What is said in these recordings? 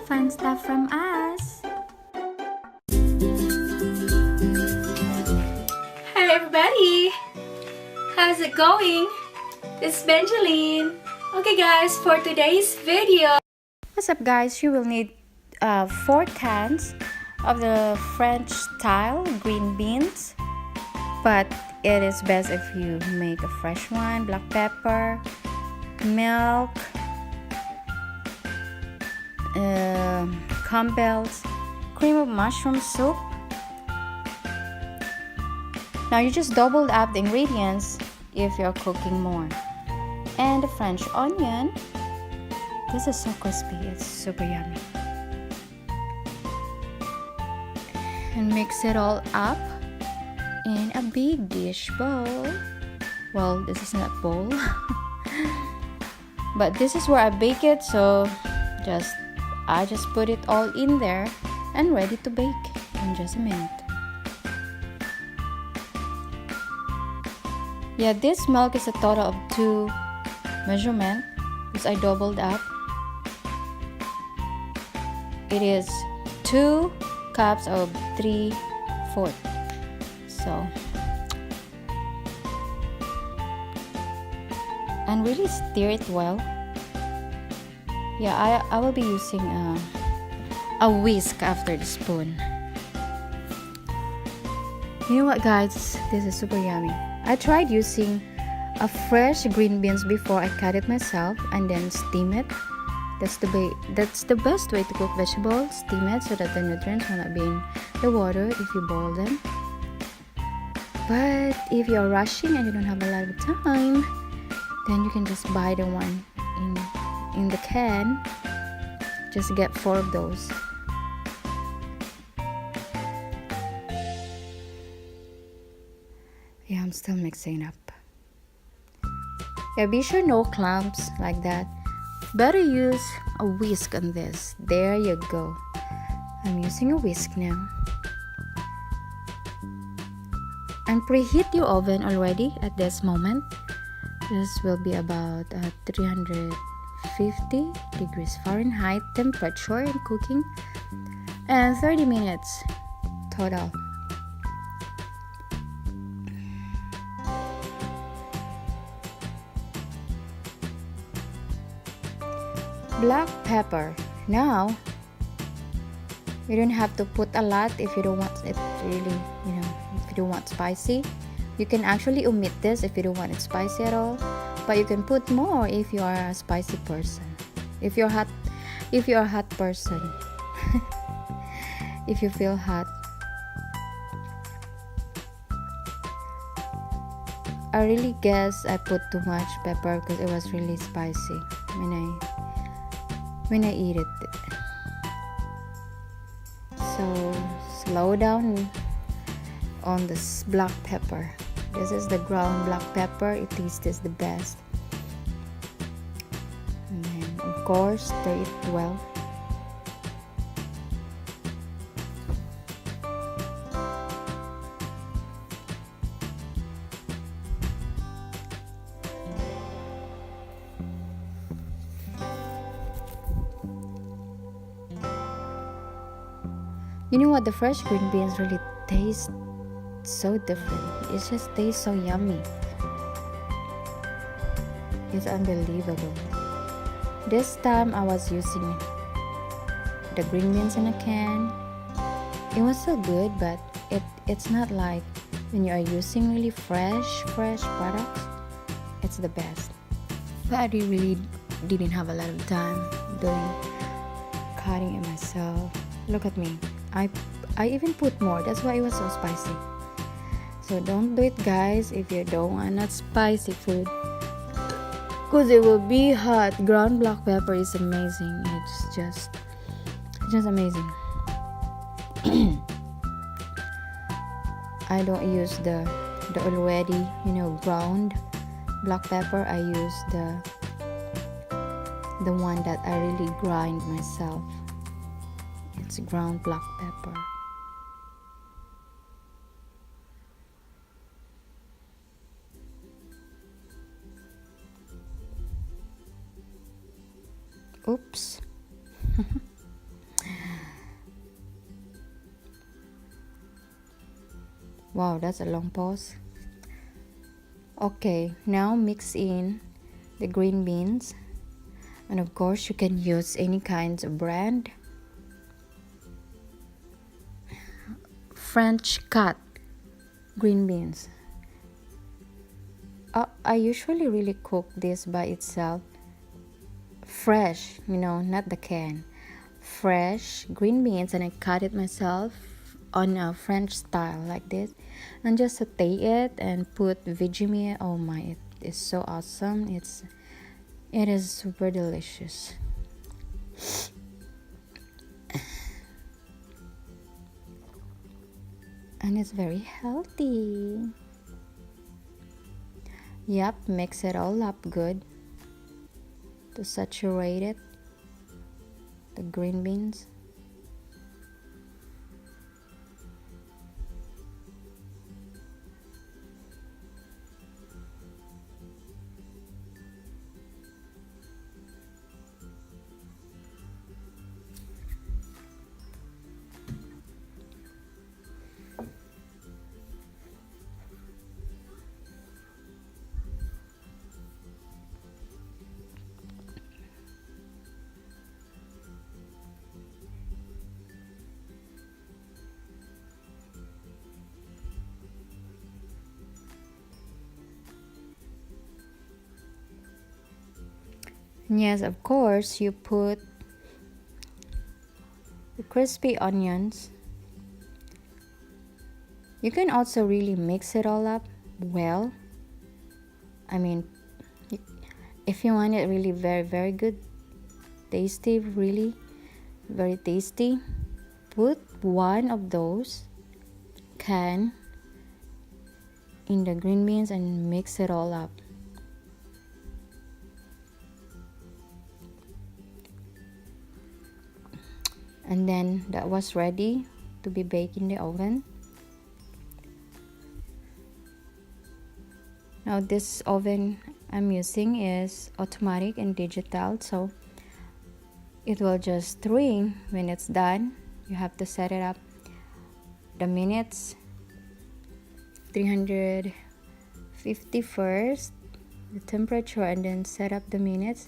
fun stuff from us. Hi everybody! How's it going? It's Benjaline. Okay guys, for today's video, what's up guys? You will need 4 cans of the French style green beans, but it is best if you make a fresh one. Black pepper, milk, Campbell's, cream of mushroom soup. Now you just doubled up the ingredients if you're cooking more. And the French onion. This is so crispy, it's super yummy. And mix it all up in a big dish bowl. Well, this is not bowl. But this is where I bake it, so I just put it all in there and ready to bake in just a minute. Yeah, this milk is a total of 2 measurement because I doubled up. It is 2 cups of 3/4. So, and really stir it well. Yeah, I will be using a whisk after the spoon. You know what guys, this is super yummy. I tried using a fresh green beans before I cut it myself and then steam it. That's the best way to cook vegetables. Steam it so that the nutrients will not be in the water if you boil them. But if you're rushing and you don't have a lot of time, then you can just buy the one in the can. Just get 4 of those. Yeah, I'm still mixing up. Yeah, be sure no clumps like that. Better use a whisk on this. There you go. I'm using a whisk now. And preheat your oven already at this moment. This will be about 350 degrees Fahrenheit temperature in cooking, and 30 minutes total. Black pepper. Now, you don't have to put a lot if you don't want it really, if you don't want spicy. You can actually omit this if you don't want it spicy at all, but you can put more if you are a spicy person. If you're a hot person. If you feel hot. I really guess I put too much pepper because it was really spicy when I eat it. So slow down on this black pepper. This is the ground black pepper. It tastes the best. And then of course stir it well. You know what? The fresh green beans really taste so different. It just tastes so yummy. It's unbelievable. This time I was using the green beans in a can. It was so good, but it's not like when you are using really fresh products. It's the best. But I really didn't have a lot of time doing cutting it myself. Look at me. I even put more. That's why it was so spicy. So don't do it guys if you don't want not spicy food, because it will be hot. Ground black pepper is amazing. It's just amazing. I don't use the already ground black pepper. I use the one that I really grind myself. It's ground black pepper. Oops. Wow, that's a long pause. Okay, now mix in the green beans, and of course you can use any kinds of brand. French cut green beans. I usually really cook this by itself, fresh, not the can. Fresh green beans, and I cut it myself on a French style like this, and just saute it and put Vegemite. Oh my, it is so awesome. It is super delicious. And it's very healthy. Yep, mix it all up good to saturate it, the green beans. Yes, of course, you put the crispy onions. You can also really mix it all up well. I mean, if you want it really very, very good, tasty, really very tasty, put one of those can in the green beans and mix it all up. And then that was ready to be baked in the oven. Now this oven I'm using is automatic and digital, so it will just ring when it's done. You have to set it up the minutes, 350 first, the temperature, and then set up the minutes,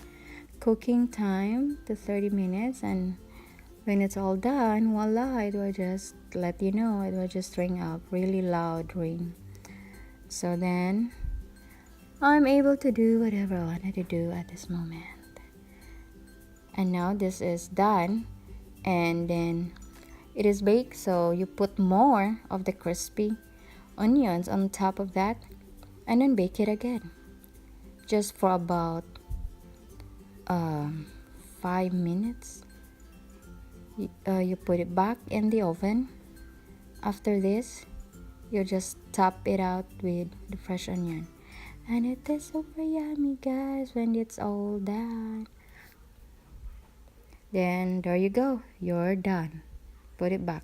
cooking time to 30 minutes, and when it's all done, voila, it will just let you know, it will just ring up, really loud ring. So then I'm able to do whatever I wanted to do at this moment. And now this is done, and then it is baked, so you put more of the crispy onions on top of that, and then bake it again just for about 5 minutes. You put it back in the oven. After this, you just top it out with the fresh onion, and it is super yummy, guys, when it's all done. Then there you go, you're done. Put it back.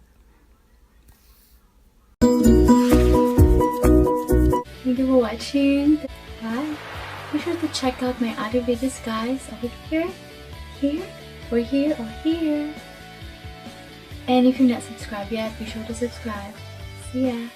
Thank you for watching. Bye. Be sure to check out my other videos, guys, over here, or here. And if you're not subscribed yet, be sure to subscribe. See ya.